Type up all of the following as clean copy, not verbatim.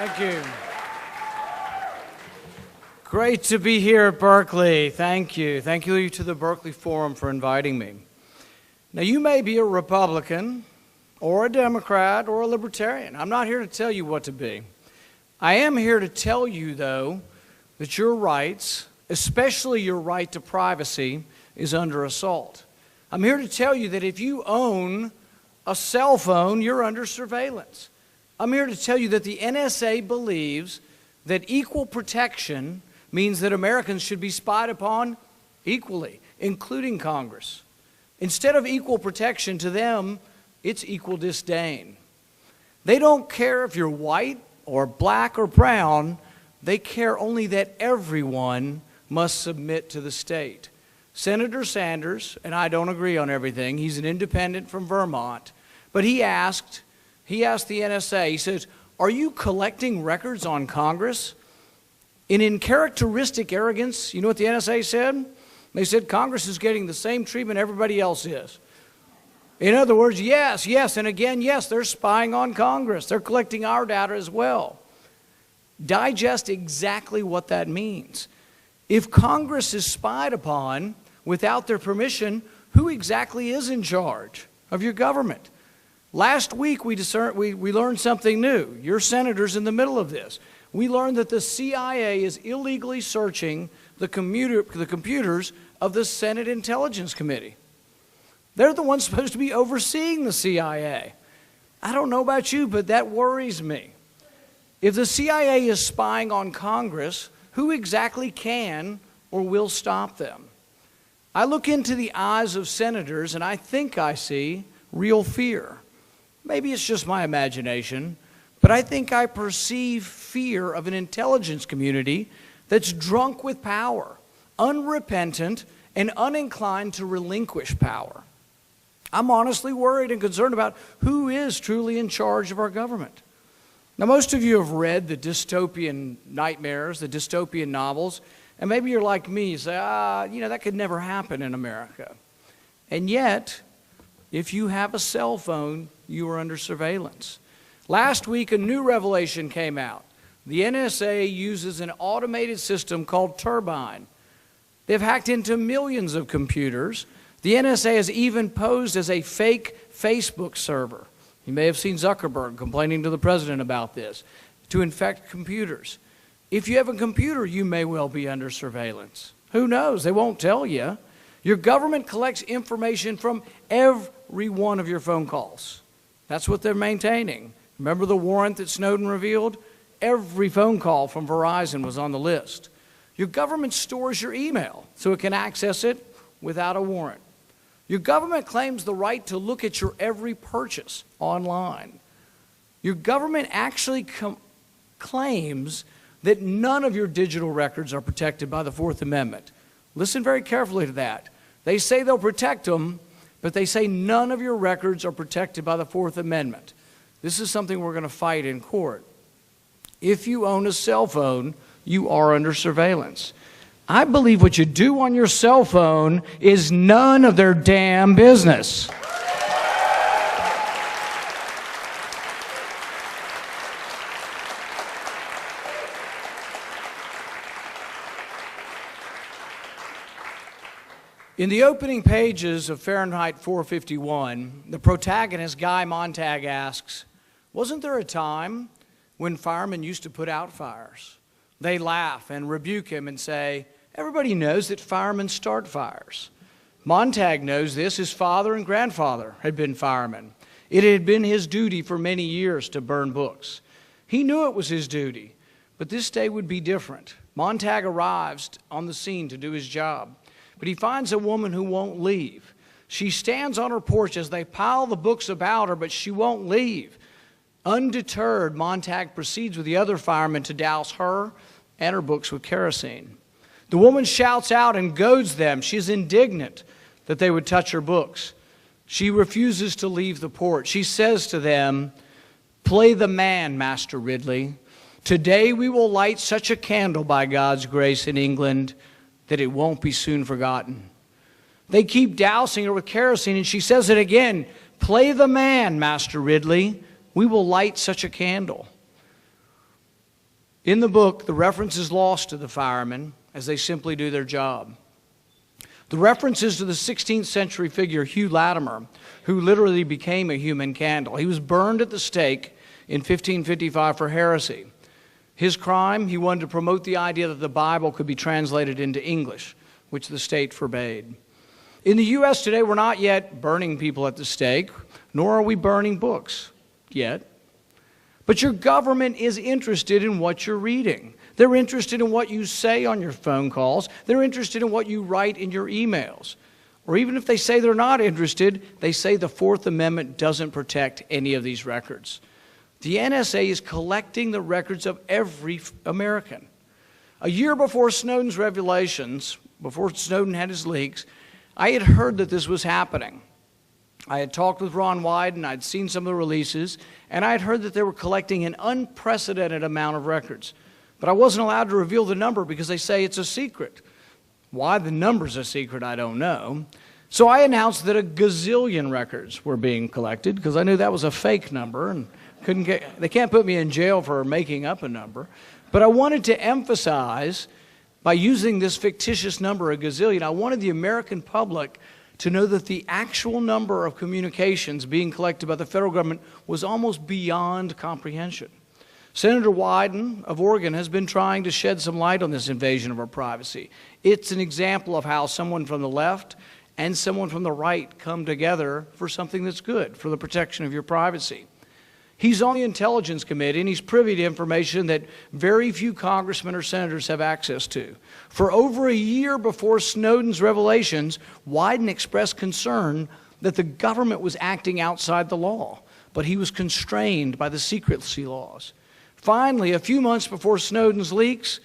Thank you. Great to be here at Berkeley. Thank you. Thank you to the Berkeley Forum for inviting me. Now, you may be a Republican or a Democrat or a Libertarian. I'm not here to tell you what to be. I am here to tell you, though, that your rights, especially your right to privacy, is under assault. I'm here to tell you that if you own a cell phone, you're under surveillance. I'm here to tell you that the NSA believes that equal protection means that Americans should be spied upon equally, including Congress. Instead of equal protection to them, it's equal disdain. They don't care if you're white or black or brown. They care only that everyone must submit to the state. Senator Sanders, and I don't agree on everything, he's an independent from Vermont, but he asked the NSA, he says, "Are you collecting records on Congress?" And in characteristic arrogance, you know what the NSA said? They said, "Congress is getting the same treatment everybody else is." In other words, yes, yes, and again, yes, they're spying on Congress. They're collecting our data as well. Digest exactly what that means. If Congress is spied upon without their permission, who exactly is in charge of your government? Last week, we learned something new. Your senator's in the middle of this. We learned that the CIA is illegally searching the computers of the Senate Intelligence Committee. They're the ones supposed to be overseeing the CIA. I don't know about you, but that worries me. If the CIA is spying on Congress, who exactly can or will stop them? I look into the eyes of senators and I think I see real fear. Maybe it's just my imagination, but I think I perceive fear of an intelligence community that's drunk with power, unrepentant, and uninclined to relinquish power. I'm honestly worried and concerned about who is truly in charge of our government. Now, most of you have read the dystopian nightmares, the dystopian novels, and maybe you're like me, you say, that could never happen in America. And yet, if you have a cell phone, you are under surveillance. Last week, a new revelation came out. The NSA uses an automated system called Turbine. They've hacked into millions of computers. The NSA has even posed as a fake Facebook server. You may have seen Zuckerberg complaining to the president about this, to infect computers. If you have a computer, you may well be under surveillance. Who knows? They won't tell you. Your government collects information from every one of your phone calls. That's what they're maintaining. Remember the warrant that Snowden revealed? Every phone call from Verizon was on the list. Your government stores your email so it can access it without a warrant. Your government claims the right to look at your every purchase online. Your government actually claims that none of your digital records are protected by the Fourth Amendment. Listen very carefully to that. They say they'll protect them, but they say none of your records are protected by the Fourth Amendment. This is something we're going to fight in court. If you own a cell phone, you are under surveillance. I believe what you do on your cell phone is none of their damn business. In the opening pages of Fahrenheit 451, the protagonist, Guy Montag, asks, "Wasn't there a time when firemen used to put out fires?" They laugh and rebuke him and say, "Everybody knows that firemen start fires." Montag knows this. His father and grandfather had been firemen. It had been his duty for many years to burn books. He knew it was his duty, but this day would be different. Montag arrives on the scene to do his job, but he finds a woman who won't leave. She stands on her porch as they pile the books about her, but she won't leave. Undeterred, Montag proceeds with the other firemen to douse her and her books with kerosene. The woman shouts out and goads them. She's indignant that they would touch her books. She refuses to leave the porch. She says to them, "Play the man, Master Ridley. Today we will light such a candle by God's grace in England that it won't be soon forgotten." They keep dousing her with kerosene, and she says it again, "Play the man, Master Ridley. We will light such a candle." In the book, the reference is lost to the firemen as they simply do their job. The reference is to the 16th century figure Hugh Latimer, who literally became a human candle. He was burned at the stake in 1555 for heresy. His crime, he wanted to promote the idea that the Bible could be translated into English, which the state forbade. In the U.S. today, we're not yet burning people at the stake, nor are we burning books yet. But your government is interested in what you're reading. They're interested in what you say on your phone calls. They're interested in what you write in your emails. Or even if they say they're not interested, they say the Fourth Amendment doesn't protect any of these records. The NSA is collecting the records of every American. A year before Snowden's revelations, before Snowden had his leaks, I had heard that this was happening. I had talked with Ron Wyden, I'd seen some of the releases, and I had heard that they were collecting an unprecedented amount of records. But I wasn't allowed to reveal the number because they say it's a secret. Why the number's a secret, I don't know. So I announced that a gazillion records were being collected because I knew that was a fake number and they can't put me in jail for making up a number. But I wanted to emphasize, by using this fictitious number, a gazillion, I wanted the American public to know that the actual number of communications being collected by the federal government was almost beyond comprehension. Senator Wyden of Oregon has been trying to shed some light on this invasion of our privacy. It's an example of how someone from the left and someone from the right come together for something that's good, for the protection of your privacy. He's on the Intelligence Committee, and he's privy to information that very few congressmen or senators have access to. For over a year before Snowden's revelations, Wyden expressed concern that the government was acting outside the law, but he was constrained by the secrecy laws. Finally, a few months before Snowden's leaks,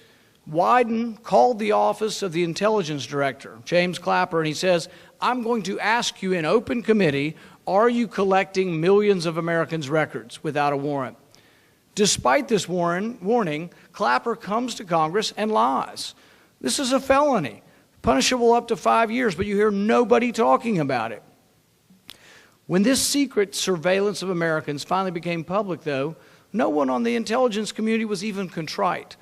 Wyden called the office of the intelligence director, James Clapper, and he says, "I'm going to ask you in open committee, are you collecting millions of Americans' records without a warrant?" Despite this warning, Clapper comes to Congress and lies. This is a felony, punishable up to 5 years, but you hear nobody talking about it. When this secret surveillance of Americans finally became public, though, no one on the intelligence community was even contrite.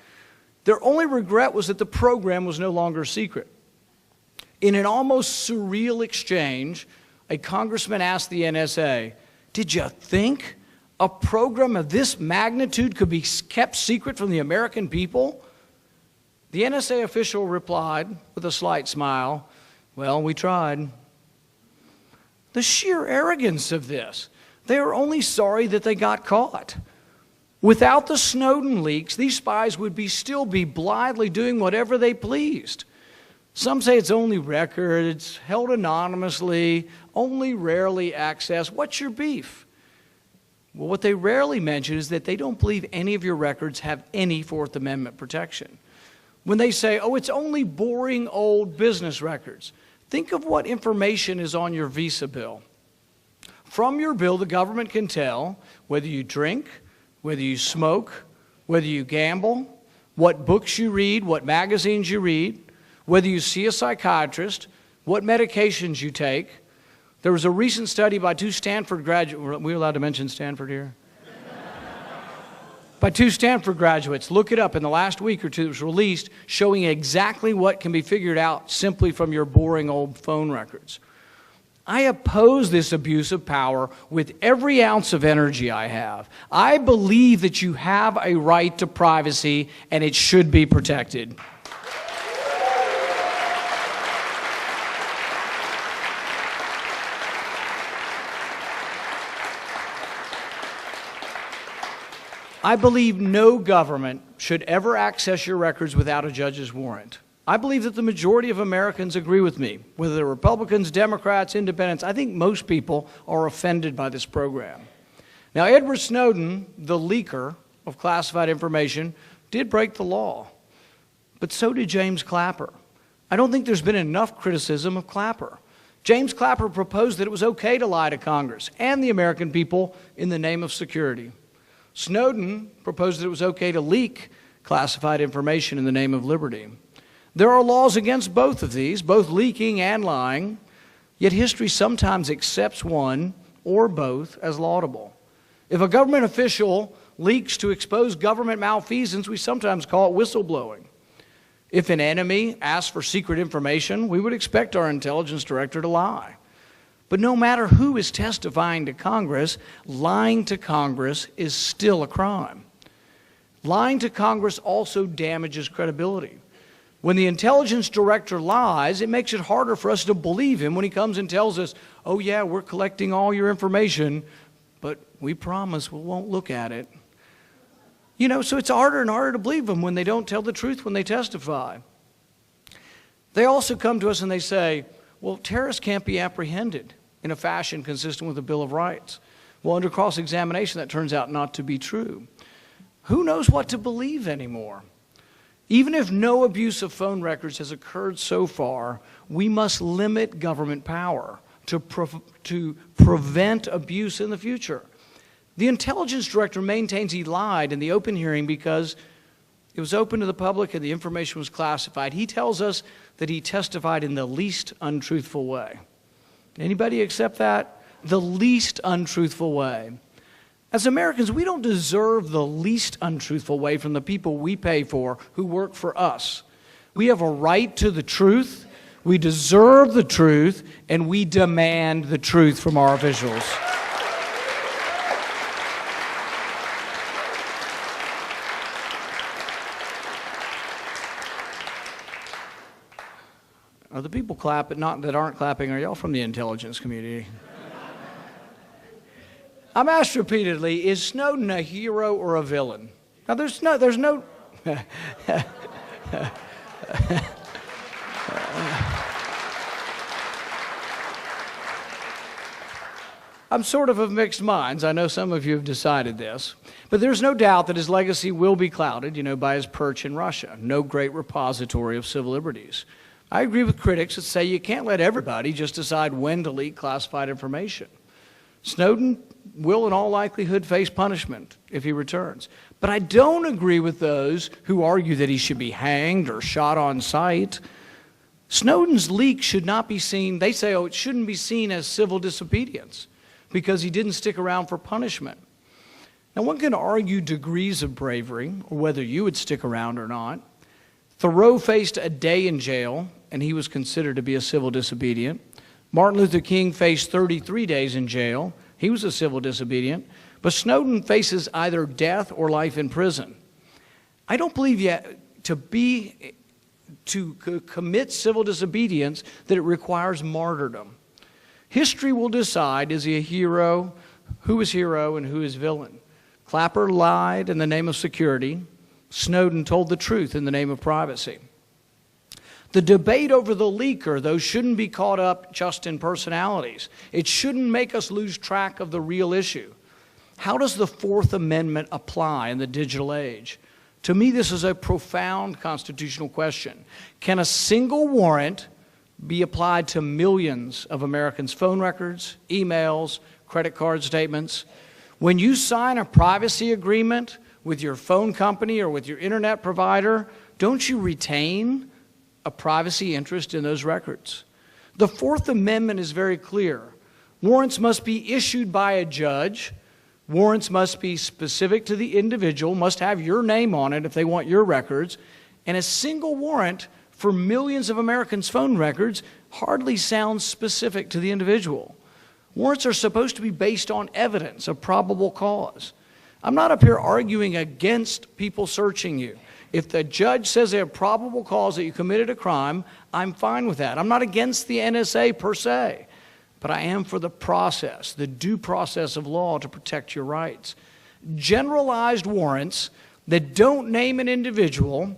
Their only regret was that the program was no longer secret. In an almost surreal exchange, a congressman asked the NSA, "Did you think a program of this magnitude could be kept secret from the American people?" The NSA official replied with a slight smile, "Well, we tried." The sheer arrogance of this. They are only sorry that they got caught. Without the Snowden leaks, these spies would still be blithely doing whatever they pleased. Some say it's only records, held anonymously, only rarely accessed. What's your beef? Well, what they rarely mention is that they don't believe any of your records have any Fourth Amendment protection. When they say, oh, it's only boring old business records, think of what information is on your Visa bill. From your bill, the government can tell whether you drink, whether you smoke, whether you gamble, what books you read, what magazines you read, whether you see a psychiatrist, what medications you take. There was a recent study by two Stanford graduates. Are we allowed to mention Stanford here? By two Stanford graduates. Look it up. In the last week or two, it was released, showing exactly what can be figured out simply from your boring old phone records. I oppose this abuse of power with every ounce of energy I have. I believe that you have a right to privacy and it should be protected. I believe no government should ever access your records without a judge's warrant. I believe that the majority of Americans agree with me. Whether they're Republicans, Democrats, Independents, I think most people are offended by this program. Now, Edward Snowden, the leaker of classified information, did break the law. But so did James Clapper. I don't think there's been enough criticism of Clapper. James Clapper proposed that it was okay to lie to Congress and the American people in the name of security. Snowden proposed that it was okay to leak classified information in the name of liberty. There are laws against both of these, both leaking and lying, yet history sometimes accepts one or both as laudable. If a government official leaks to expose government malfeasance, we sometimes call it whistleblowing. If an enemy asks for secret information, we would expect our intelligence director to lie. But no matter who is testifying to Congress, lying to Congress is still a crime. Lying to Congress also damages credibility. When the intelligence director lies, it makes it harder for us to believe him when he comes and tells us, oh yeah, we're collecting all your information, but we promise we won't look at it. You know, so it's harder and harder to believe them when they don't tell the truth when they testify. They also come to us and they say, well, terrorists can't be apprehended in a fashion consistent with the Bill of Rights. Well, under cross-examination, that turns out not to be true. Who knows what to believe anymore? Even if no abuse of phone records has occurred so far, we must limit government power to prevent abuse in the future. The intelligence director maintains he lied in the open hearing because it was open to the public and the information was classified. He tells us that he testified in the least untruthful way. Anybody accept that? The least untruthful way. As Americans, we don't deserve the least untruthful way from the people we pay for who work for us. We have a right to the truth, we deserve the truth, and we demand the truth from our officials. Are the people that aren't clapping, are y'all from the intelligence community? I'm asked repeatedly, is Snowden a hero or a villain? Now there's no I'm sort of mixed minds. I know some of you have decided this. But there's no doubt that his legacy will be clouded, by his perch in Russia, no great repository of civil liberties. I agree with critics that say you can't let everybody just decide when to leak classified information. Snowden will in all likelihood face punishment if he returns. But I don't agree with those who argue that he should be hanged or shot on sight. Snowden's leak should not be seen, they say, it shouldn't be seen as civil disobedience because he didn't stick around for punishment. Now, one can argue degrees of bravery or whether you would stick around or not. Thoreau faced a day in jail, and he was considered to be a civil disobedient. Martin Luther King faced 33 days in jail. He was a civil disobedient. But Snowden faces either death or life in prison. I don't believe yet to commit civil disobedience that it requires martyrdom. History will decide, is he a hero, who is hero, and who is villain. Clapper lied in the name of security. Snowden told the truth in the name of privacy. The debate over the leaker, though, shouldn't be caught up just in personalities. It shouldn't make us lose track of the real issue. How does the Fourth Amendment apply in the digital age? To me, this is a profound constitutional question. Can a single warrant be applied to millions of Americans' phone records, emails, credit card statements? When you sign a privacy agreement with your phone company or with your internet provider, don't you retain a privacy interest in those records? The Fourth Amendment is very clear. Warrants must be issued by a judge. Warrants must be specific to the individual, must have your name on it if they want your records. And a single warrant for millions of Americans' phone records hardly sounds specific to the individual. Warrants are supposed to be based on evidence of probable cause. I'm not up here arguing against people searching you. If the judge says they have probable cause that you committed a crime, I'm fine with that. I'm not against the NSA per se, but I am for the process, the due process of law to protect your rights. Generalized warrants that don't name an individual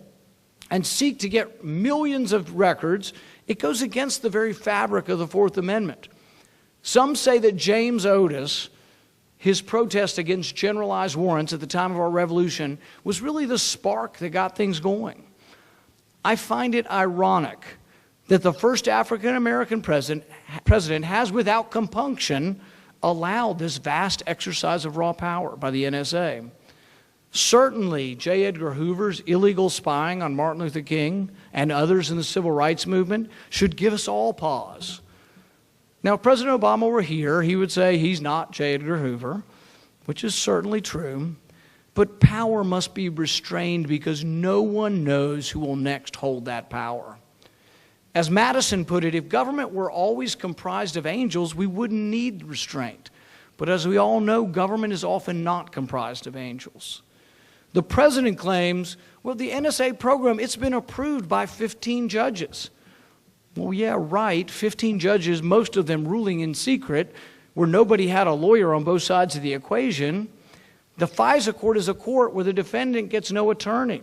and seek to get millions of records, it goes against the very fabric of the Fourth Amendment. Some say that James Otis, his protest against generalized warrants at the time of our revolution, was really the spark that got things going. I find it ironic that the first African-American president has, without compunction, allowed this vast exercise of raw power by the NSA. Certainly, J. Edgar Hoover's illegal spying on Martin Luther King and others in the civil rights movement should give us all pause. Now, if President Obama were here, he would say he's not J. Edgar Hoover, which is certainly true. But power must be restrained because no one knows who will next hold that power. As Madison put it, if government were always comprised of angels, we wouldn't need restraint. But as we all know, government is often not comprised of angels. The president claims, well, the NSA program, it's been approved by 15 judges. Well, yeah, right, 15 judges, most of them ruling in secret, where nobody had a lawyer on both sides of the equation. The FISA court is a court where the defendant gets no attorney.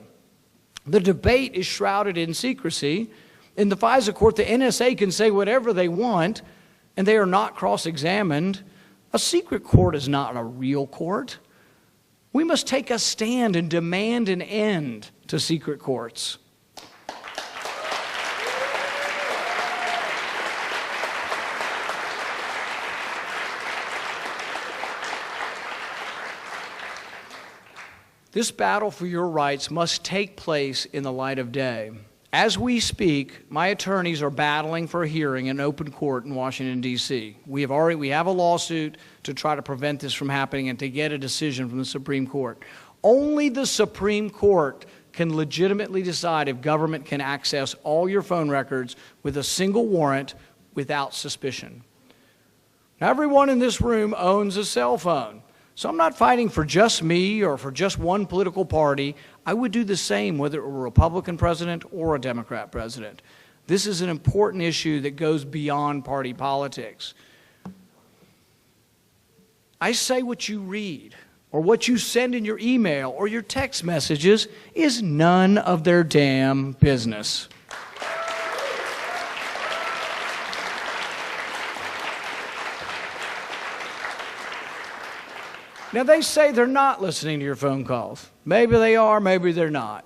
The debate is shrouded in secrecy. In the FISA court, the NSA can say whatever they want, and they are not cross-examined. A secret court is not a real court. We must take a stand and demand an end to secret courts. This battle for your rights must take place in the light of day. As we speak, my attorneys are battling for a hearing in open court in Washington, D.C. We have a lawsuit to try to prevent this from happening and to get a decision from the Supreme Court. Only the Supreme Court can legitimately decide if government can access all your phone records with a single warrant without suspicion. Now, everyone in this room owns a cell phone. So I'm not fighting for just me or for just one political party. I would do the same whether it were a Republican president or a Democrat president. This is an important issue that goes beyond party politics. I say what you read or what you send in your email or your text messages is none of their damn business. Now, they say they're not listening to your phone calls. Maybe they are, maybe they're not.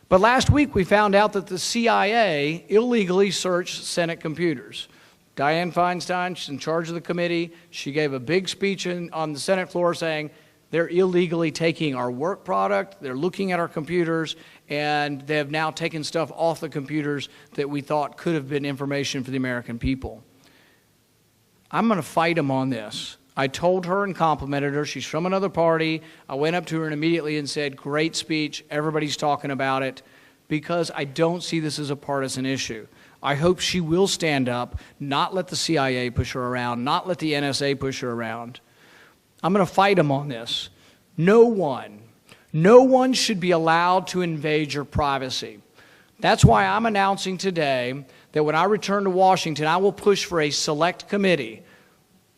But last week we found out that the CIA illegally searched Senate computers. Dianne Feinstein's in charge of the committee. She gave a big speech on the Senate floor saying they're illegally taking our work product, they're looking at our computers, and they have now taken stuff off the computers that we thought could have been information for the American people. I'm going to fight them on this. I told her and complimented her. She's from another party. I went up to her and immediately and said, great speech, everybody's talking about it, because I don't see this as a partisan issue. I hope she will stand up, not let the CIA push her around, not let the NSA push her around. I'm going to fight them on this. No one should be allowed to invade your privacy. That's why I'm announcing today that when I return to Washington, I will push for a select committee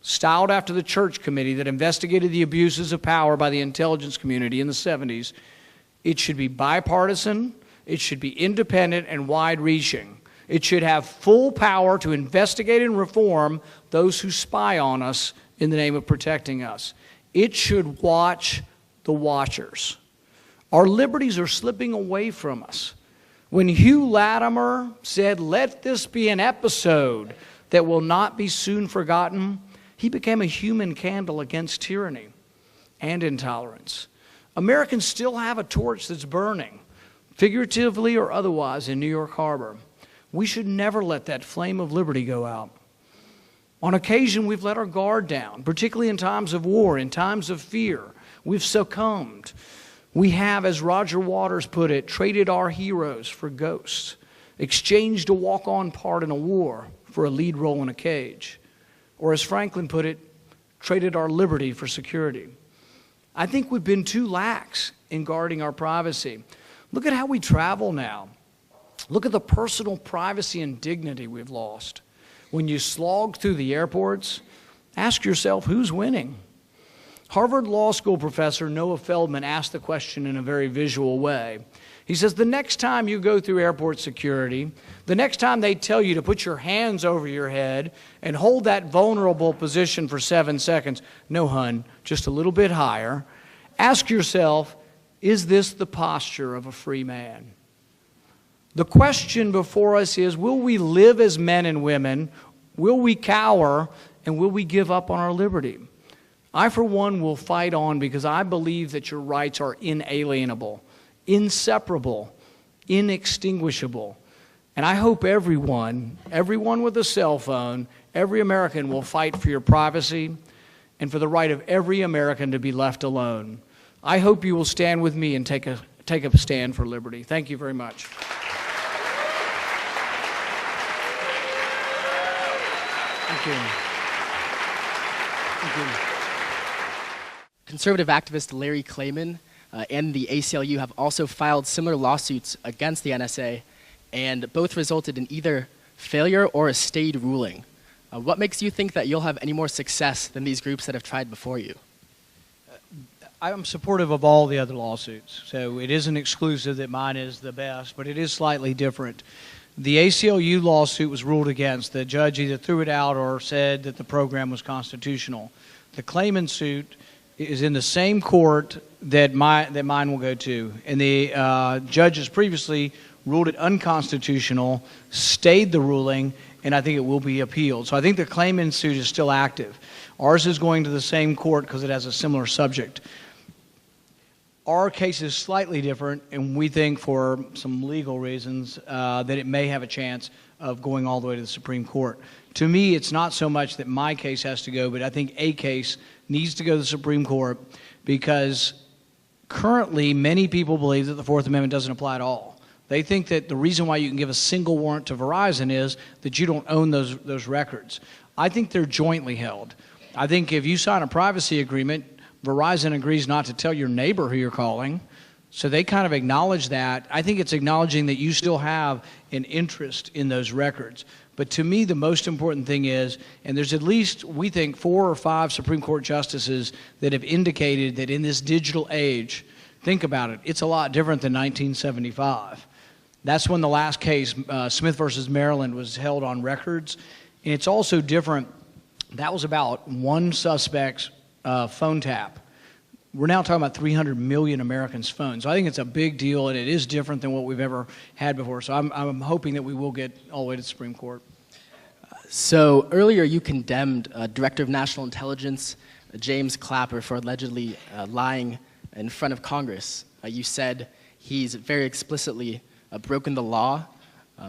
styled after the church committee that investigated the abuses of power by the intelligence community in the 70s. It should be bipartisan, it should be independent and wide-reaching. It should have full power to investigate and reform those who spy on us in the name of protecting us. It should watch the watchers. Our liberties are slipping away from us. When Hugh Latimer said, let this be an episode that will not be soon forgotten, he became a human candle against tyranny and intolerance. Americans still have a torch that's burning, figuratively or otherwise, in New York Harbor. We should never let that flame of liberty go out. On occasion, we've let our guard down, particularly in times of war, in times of fear. We've succumbed. We have, as Roger Waters put it, traded our heroes for ghosts, exchanged a walk-on part in a war for a lead role in a cage. Or as Franklin put it, traded our liberty for security. I think we've been too lax in guarding our privacy. Look at how we travel now. Look at the personal privacy and dignity we've lost. When you slog through the airports, ask yourself who's winning. Harvard Law School professor Noah Feldman asked the question in a very visual way. He says, the next time you go through airport security, the next time they tell you to put your hands over your head and hold that vulnerable position for 7 seconds, no, hun, just a little bit higher, ask yourself, is this the posture of a free man? The question before us is, will we live as men and women? Will we cower? And will we give up on our liberty? I, for one, will fight on because I believe that your rights are inalienable, inseparable, inextinguishable. And I hope everyone with a cell phone, every American will fight for your privacy and for the right of every American to be left alone. I hope you will stand with me and take a stand for liberty. Thank you very much. Thank you. Thank you. Conservative activist Larry Klayman and the ACLU have also filed similar lawsuits against the NSA, and both resulted in either failure or a stayed ruling. What makes you think that you'll have any more success than these groups that have tried before you? I'm supportive of all the other lawsuits, so it isn't exclusive that mine is the best, but it is slightly different. The ACLU lawsuit was ruled against. The judge either threw it out or said that the program was constitutional. The Klayman suit is in the same court that mine will go to, and the judges previously ruled it unconstitutional, stayed the ruling, and I think it will be appealed. So I think the Klayman suit is still active. Ours is going to the same court because it has a similar subject. Our case is slightly different, and we think for some legal reasons that it may have a chance of going all the way to the Supreme Court. To me, it's not so much that my case has to go, but I think a case needs to go to the Supreme Court because currently many people believe that the Fourth Amendment doesn't apply at all. They think that the reason why you can give a single warrant to Verizon is that you don't own those records. I think they're jointly held. I think if you sign a privacy agreement, Verizon agrees not to tell your neighbor who you're calling, so they kind of acknowledge that. I think it's acknowledging that you still have an interest in those records. But to me, the most important thing is, and there's at least, we think, 4 or 5 Supreme Court justices that have indicated that in this digital age, think about it, it's a lot different than 1975. That's when the last case, Smith versus Maryland, was held on records. And it's also different. That was about one suspect's phone tap. We're now talking about 300 million Americans' phones. So I think it's a big deal, and it is different than what we've ever had before. So I'm hoping that we will get all the way to the Supreme Court. So earlier you condemned Director of National Intelligence James Clapper for allegedly lying in front of Congress. You said he's very explicitly broken the law.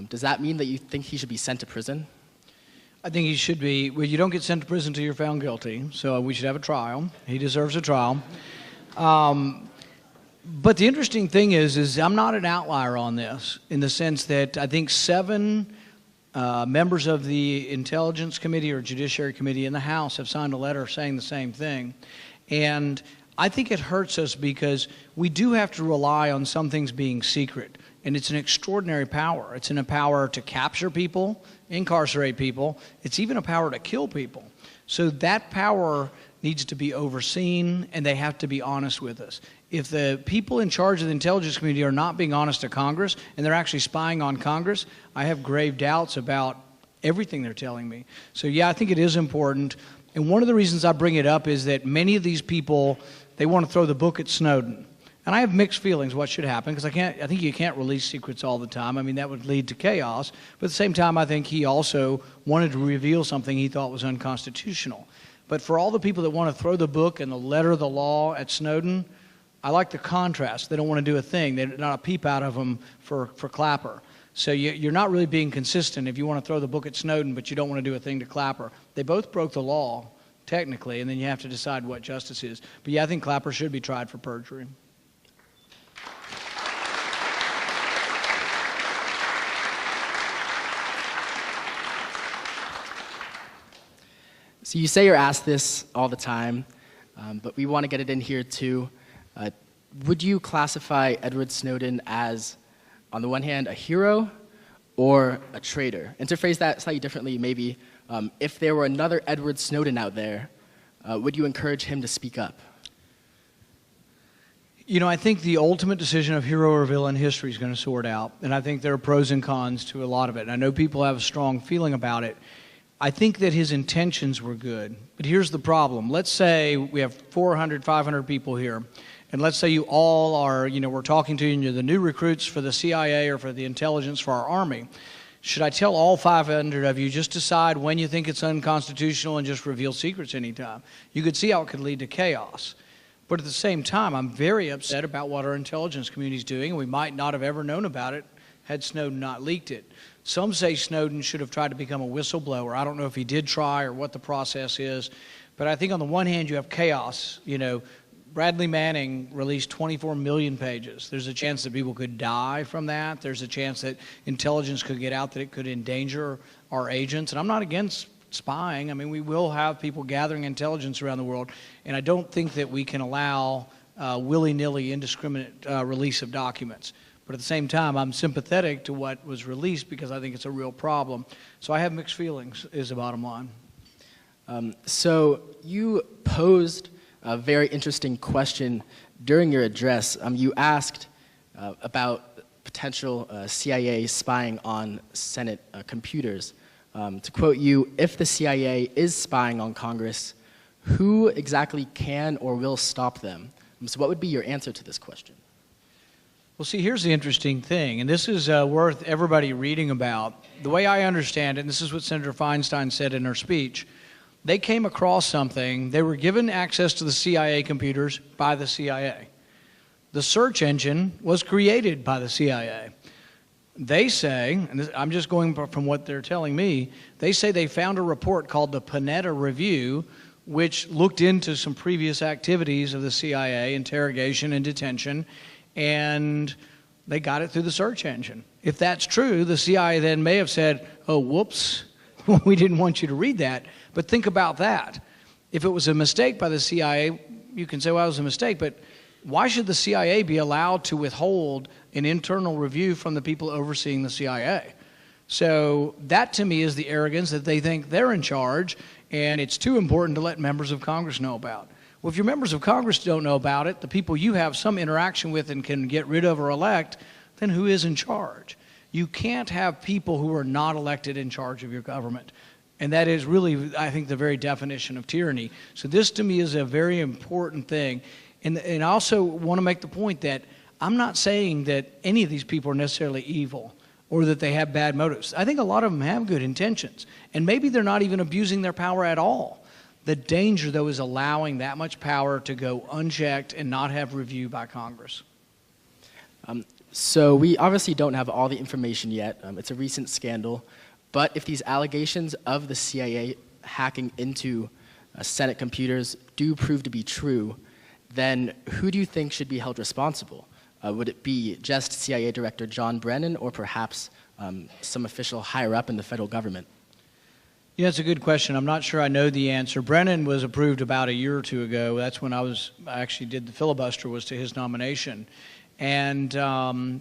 Does that mean that you think he should be sent to prison? I think he should be. Well, you don't get sent to prison until you're found guilty, so we should have a trial. He deserves a trial. But the interesting thing is I'm not an outlier on this in the sense that I think 7 members of the Intelligence Committee or Judiciary Committee in the House have signed a letter saying the same thing. And I think it hurts us because we do have to rely on some things being secret. And it's an extraordinary power. It's a power to capture people, incarcerate people. It's even a power to kill people. So that power needs to be overseen, and they have to be honest with us. If the people in charge of the intelligence community are not being honest to Congress, and they're actually spying on Congress, I have grave doubts about everything they're telling me. So yeah, I think it is important. And one of the reasons I bring it up is that many of these people, they want to throw the book at Snowden. And I have mixed feelings what should happen, because I think you can't release secrets all the time. I mean, that would lead to chaos. But at the same time, I think he also wanted to reveal something he thought was unconstitutional. But for all the people that want to throw the book and the letter of the law at Snowden, I like the contrast. They don't want to do a thing. They're not a peep out of them for Clapper. So you're not really being consistent if you want to throw the book at Snowden, but you don't want to do a thing to Clapper. They both broke the law, technically, and then you have to decide what justice is. But yeah, I think Clapper should be tried for perjury. So you say you're asked this all the time, but we want to get it in here too. Would you classify Edward Snowden as, on the one hand, a hero or a traitor? And to phrase that slightly differently, maybe, if there were another Edward Snowden out there, would you encourage him to speak up? You know, I think the ultimate decision of hero or villain history is going to sort out, and I think there are pros and cons to a lot of it. And I know people have a strong feeling about it. I think that his intentions were good, but here's the problem. Let's say we have 400, 500 people here, and let's say you all are, we're talking to you and you're the new recruits for the CIA or for the intelligence for our Army. Should I tell all 500 of you, just decide when you think it's unconstitutional and just reveal secrets anytime? You could see how it could lead to chaos. But at the same time, I'm very upset about what our intelligence community is doing, and we might not have ever known about it had Snowden not leaked it. Some say Snowden should have tried to become a whistleblower. I don't know if he did try or what the process is. But I think on the one hand, you have chaos. Bradley Manning released 24 million pages. There's a chance that people could die from that. There's a chance that intelligence could get out, that it could endanger our agents. And I'm not against spying. I mean, we will have people gathering intelligence around the world, and I don't think that we can allow willy-nilly, indiscriminate release of documents. But at the same time, I'm sympathetic to what was released because I think it's a real problem. So I have mixed feelings, is the bottom line. So you posed a very interesting question during your address. You asked about potential CIA spying on Senate computers. To quote you, if the CIA is spying on Congress, who exactly can or will stop them? So what would be your answer to this question? Well, see, here's the interesting thing, and this is worth everybody reading about. The way I understand it, and this is what Senator Feinstein said in her speech, they came across something. They were given access to the CIA computers by the CIA. The search engine was created by the CIA. They say, and this, I'm just going from what they're telling me, they say they found a report called the Panetta Review, which looked into some previous activities of the CIA, interrogation and detention, and they got it through the search engine. If that's true, the CIA then may have said, oh, whoops, we didn't want you to read that. But think about that. If it was a mistake by the CIA, you can say, well, it was a mistake, but why should the CIA be allowed to withhold an internal review from the people overseeing the CIA? So that, to me, is the arrogance that they think they're in charge, and it's too important to let members of Congress know about. Well, if your members of Congress don't know about it, the people you have some interaction with and can get rid of or elect, then who is in charge? You can't have people who are not elected in charge of your government. And that is really, I think, the very definition of tyranny. So this, to me, is a very important thing. And I also want to make the point that I'm not saying that any of these people are necessarily evil or that they have bad motives. I think a lot of them have good intentions. And maybe they're not even abusing their power at all. The danger, though, is allowing that much power to go unchecked and not have review by Congress. So we obviously don't have all the information yet. It's a recent scandal. But if these allegations of the CIA hacking into Senate computers do prove to be true, then who do you think should be held responsible? Would it be just CIA Director John Brennan or perhaps some official higher up in the federal government? Yeah, it's a good question. I'm not sure I know the answer. Brennan was approved about a year or two ago. That's when I actually did the filibuster, was to his nomination. And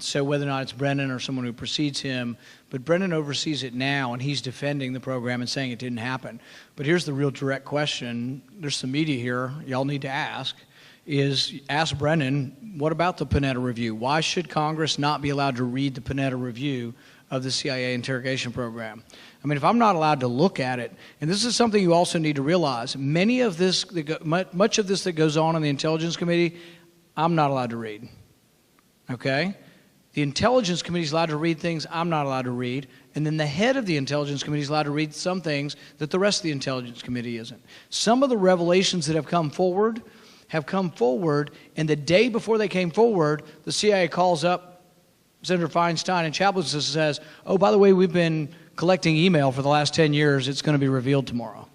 so whether or not it's Brennan or someone who precedes him, but Brennan oversees it now, and he's defending the program and saying it didn't happen. But here's the real direct question. There's some media here y'all need to ask, is ask Brennan, what about the Panetta Review? Why should Congress not be allowed to read the Panetta Review of the CIA interrogation program? I mean, if I'm not allowed to look at it, and this is something you also need to realize, much of this that goes on in the Intelligence Committee, I'm not allowed to read. Okay? The Intelligence Committee is allowed to read things I'm not allowed to read, and then the head of the Intelligence Committee is allowed to read some things that the rest of the Intelligence Committee isn't. Some of the revelations that have come forward, and the day before they came forward, the CIA calls up Senator Feinstein and Chaplin and says, oh, by the way, we've been collecting email for the last 10 years. It's going to be revealed tomorrow.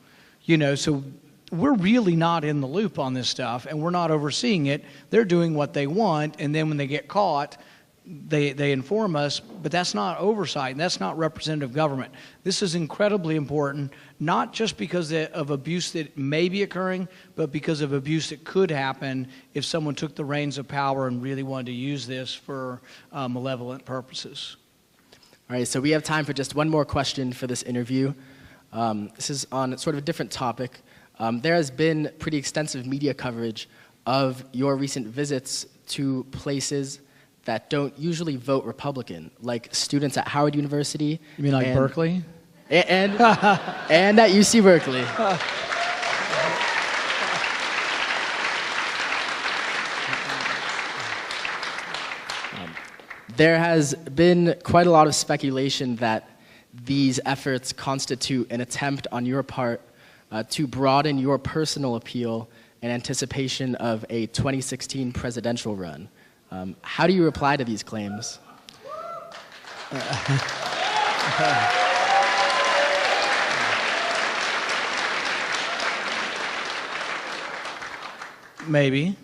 You know, so we're really not in the loop on this stuff, and we're not overseeing it. They're doing what they want, and then when they get caught, they inform us, but that's not oversight, and that's not representative government. This is incredibly important, not just because of abuse that may be occurring, but because of abuse that could happen if someone took the reins of power and really wanted to use this for malevolent purposes. All right, so we have time for just one more question for this interview. This is on sort of a different topic. There has been pretty extensive media coverage of your recent visits to places that don't usually vote Republican, like students at Howard University. You mean like Berkeley? And at UC Berkeley. There has been quite a lot of speculation that these efforts constitute an attempt on your part to broaden your personal appeal in anticipation of a 2016 presidential run. How do you reply to these claims? Maybe.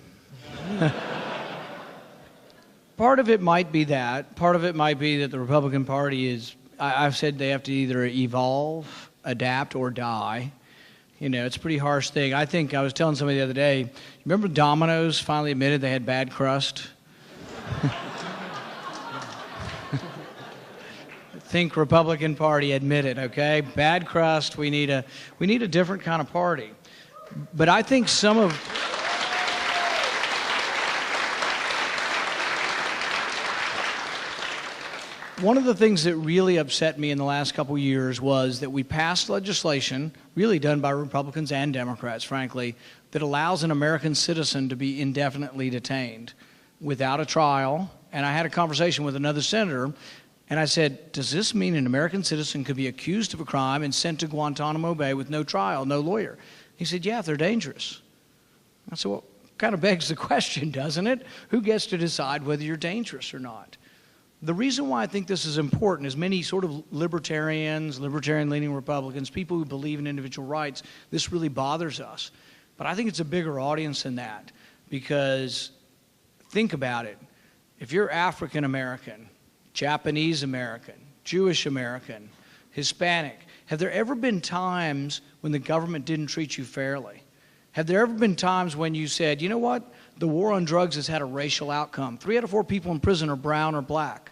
Part of it might be that. Part of it might be that the Republican Party is, I've said they have to either evolve, adapt, or die. You know, it's a pretty harsh thing. I think I was telling somebody the other day, remember Domino's finally admitted they had bad crust? Think Republican Party, admit it, okay? Bad crust, we need a different kind of party. But I think some of... One of the things that really upset me in the last couple years was that we passed legislation, really done by Republicans and Democrats, frankly, that allows an American citizen to be indefinitely detained without a trial. And I had a conversation with another senator, and I said, does this mean an American citizen could be accused of a crime and sent to Guantanamo Bay with no trial, no lawyer? He said, yeah, if they're dangerous. I said, well, kind of begs the question, doesn't it? Who gets to decide whether you're dangerous or not? The reason why I think this is important is many sort of libertarians, libertarian-leaning Republicans, people who believe in individual rights, this really bothers us. But I think it's a bigger audience than that, because think about it. If you're African American, Japanese American, Jewish American, Hispanic, have there ever been times when the government didn't treat you fairly? Have there ever been times when you said, you know what, the war on drugs has had a racial outcome. 3 out of 4 people in prison are brown or black.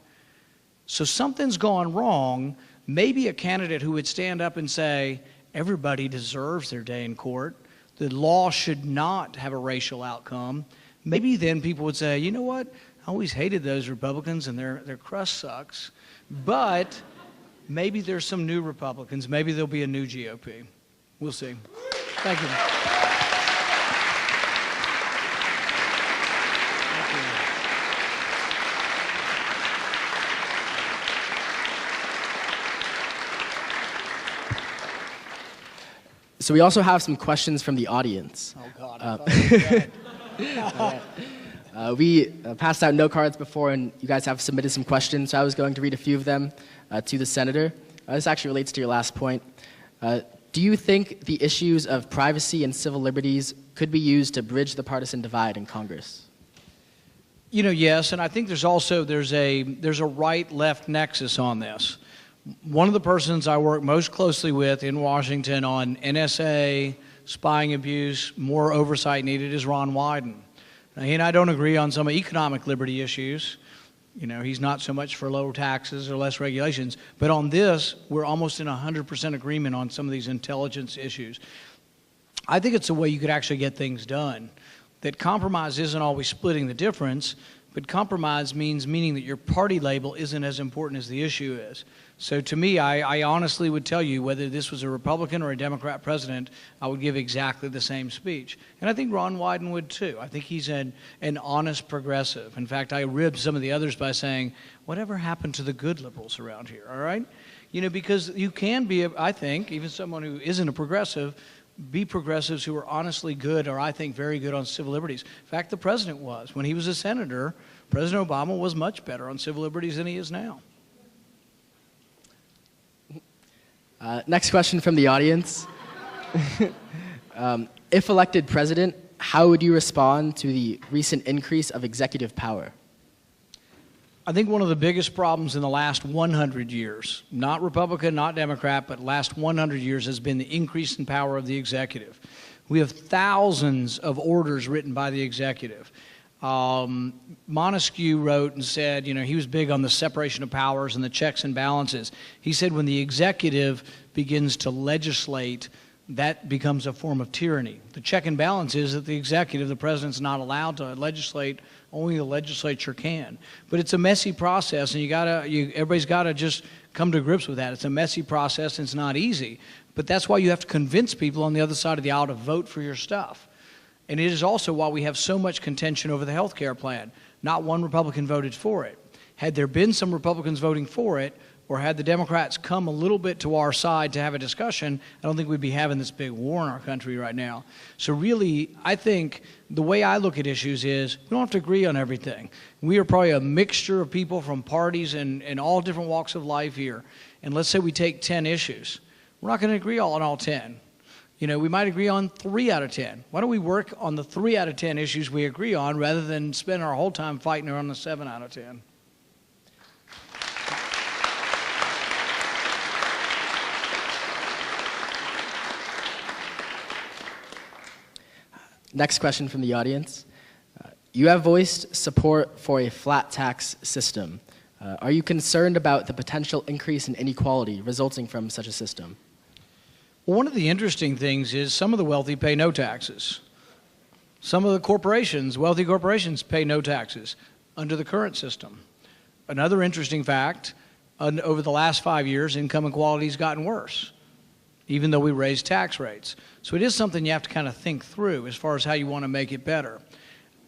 So something's gone wrong. Maybe a candidate who would stand up and say, everybody deserves their day in court. The law should not have a racial outcome. Maybe then people would say, you know what, I always hated those Republicans and their crust sucks. But maybe there's some new Republicans. Maybe there'll be a new GOP. We'll see. Thank you. So we also have some questions from the audience. Oh, God. I thought you were dead. We passed out note cards before, and you guys have submitted some questions, so I was going to read a few of them to the senator. This actually relates to your last point. Do you think the issues of privacy and civil liberties could be used to bridge the partisan divide in Congress? You know, yes, and I think there's a right-left nexus on this. One of the persons I work most closely with in Washington on NSA, spying abuse, more oversight needed is Ron Wyden. Now, he and I don't agree on some economic liberty issues. You know, he's not so much for lower taxes or less regulations. But on this, we're almost in 100% agreement on some of these intelligence issues. I think it's a way you could actually get things done. That compromise isn't always splitting the difference, but compromise meaning that your party label isn't as important as the issue is. So to me, I honestly would tell you, whether this was a Republican or a Democrat president, I would give exactly the same speech. And I think Ron Wyden would too. I think he's an honest progressive. In fact, I ribbed some of the others by saying, whatever happened to the good liberals around here, all right? You know, because you can be, I think, even someone who isn't a progressive, be progressives who are honestly good, or I think very good on civil liberties. In fact, the president was. When he was a senator, President Obama was much better on civil liberties than he is now. Next question from the audience. If elected president, how would you respond to the recent increase of executive power? I think one of the biggest problems in the last 100 years, not Republican, not Democrat, but last 100 years has been the increase in power of the executive. We have thousands of orders written by the executive. Montesquieu wrote and said, you know, he was big on the separation of powers and the checks and balances. He said when the executive begins to legislate, that becomes a form of tyranny. The check and balance is that the executive, the president's not allowed to legislate, only the legislature can. But it's a messy process, and everybody's got to just come to grips with that. It's a messy process, and it's not easy. But that's why you have to convince people on the other side of the aisle to vote for your stuff. And it is also why we have so much contention over the health care plan. Not one Republican voted for it. Had there been some Republicans voting for it, or had the Democrats come a little bit to our side to have a discussion, I don't think we'd be having this big war in our country right now. So really, I think the way I look at issues is we don't have to agree on everything. We are probably a mixture of people from parties and all different walks of life here. And let's say we take 10 issues. We're not going to agree on all 10. You know, we might agree on 3 out of 10. Why don't we work on the 3 out of 10 issues we agree on rather than spend our whole time fighting on the 7 out of 10? Next question from the audience. You have voiced support for a flat tax system. Are you concerned about the potential increase in inequality resulting from such a system? Well, one of the interesting things is some of the wealthy pay no taxes. Some of the corporations, wealthy corporations, pay no taxes under the current system. Another interesting fact, over the last 5 years, income inequality has gotten worse, even though we raised tax rates. So it is something you have to kind of think through as far as how you want to make it better.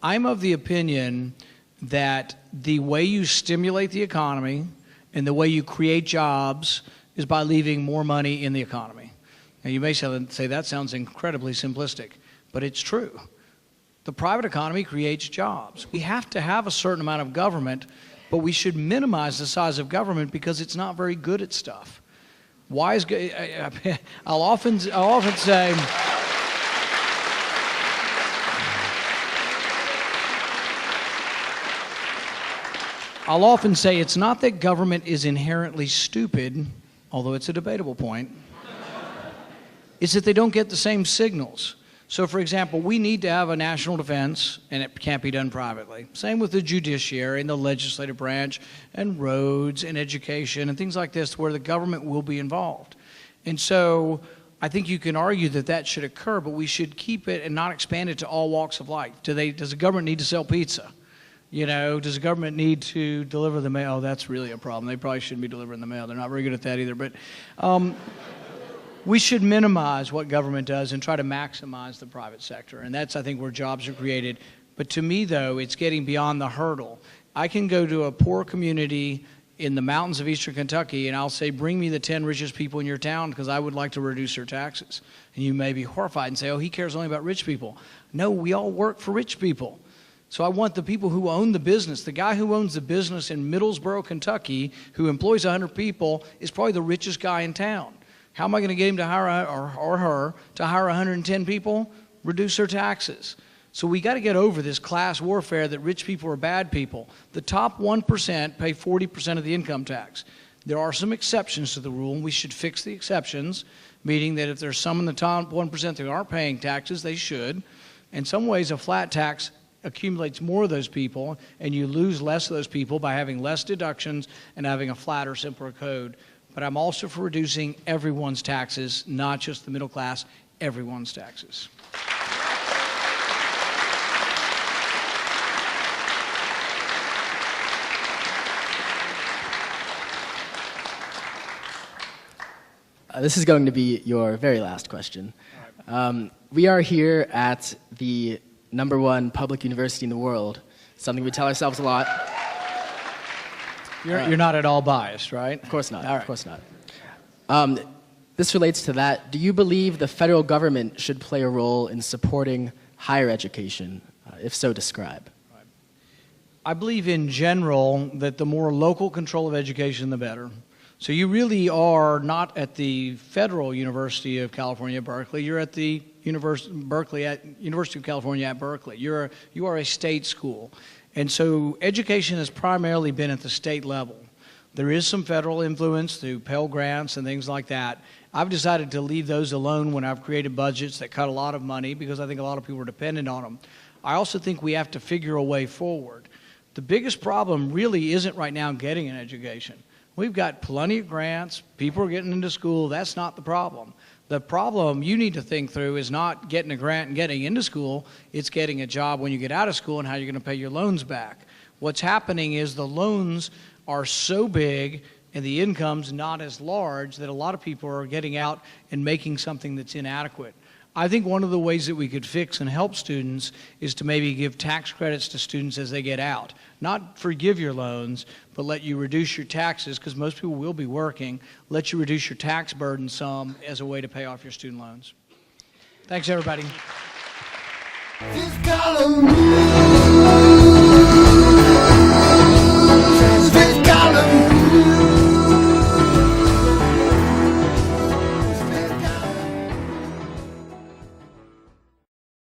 I'm of the opinion that the way you stimulate the economy and the way you create jobs is by leaving more money in the economy. Now, you may say that sounds incredibly simplistic, but it's true. The private economy creates jobs. We have to have a certain amount of government, but we should minimize the size of government because it's not very good at stuff. Why is I'll often say it's not that government is inherently stupid, although it's a debatable point. It's that they don't get the same signals. So, for example, we need to have a national defense, and it can't be done privately. Same with the judiciary and the legislative branch and roads and education and things like this where the government will be involved. And so I think you can argue that that should occur, but we should keep it and not expand it to all walks of life. Does the government need to sell pizza? You know, does the government need to deliver the mail? Oh, that's really a problem. They probably shouldn't be delivering the mail. They're not very good at that either. But we should minimize what government does and try to maximize the private sector. And that's, I think, where jobs are created. But to me, though, it's getting beyond the hurdle. I can go to a poor community in the mountains of eastern Kentucky and I'll say, bring me the 10 richest people in your town because I would like to reduce their taxes. And you may be horrified and say, oh, he cares only about rich people. No, we all work for rich people. So I want the people who own the business. The guy who owns the business in Middlesboro, Kentucky, who employs 100 people, is probably the richest guy in town. How am I going to get him to hire, or her, to hire 110 people? Reduce their taxes. So we got to get over this class warfare that rich people are bad people. The top 1% pay 40% of the income tax. There are some exceptions to the rule, and we should fix the exceptions, meaning that if there's some in the top 1% that aren't paying taxes, they should. In some ways, a flat tax accumulates more of those people, and you lose less of those people by having less deductions and having a flatter, simpler code. But I'm also for reducing everyone's taxes, not just the middle class, everyone's taxes. This is going to be your very last question. We are here at the #1 public university in the world, something we tell ourselves a lot. You're not at all biased, right? Of course not. All right. Of course not. This relates to that. Do you believe the federal government should play a role in supporting higher education? If so, describe. I believe in general that the more local control of education, the better. So you really are not at the Federal University of California, Berkeley. You're at the University of California at Berkeley. You are a state school. And so education has primarily been at the state level. There is some federal influence through Pell Grants and things like that. I've decided to leave those alone when I've created budgets that cut a lot of money because I think a lot of people are dependent on them. I also think we have to figure a way forward. The biggest problem really isn't right now getting an education. We've got plenty of grants, people are getting into school, that's not the problem. The problem you need to think through is not getting a grant and getting into school, it's getting a job when you get out of school and how you're going to pay your loans back. What's happening is the loans are so big and the income's not as large that a lot of people are getting out and making something that's inadequate. I think one of the ways that we could fix and help students is to maybe give tax credits to students as they get out. Not forgive your loans, but let you reduce your taxes, because most people will be working, let you reduce your tax burden some as a way to pay off your student loans. Thanks, everybody.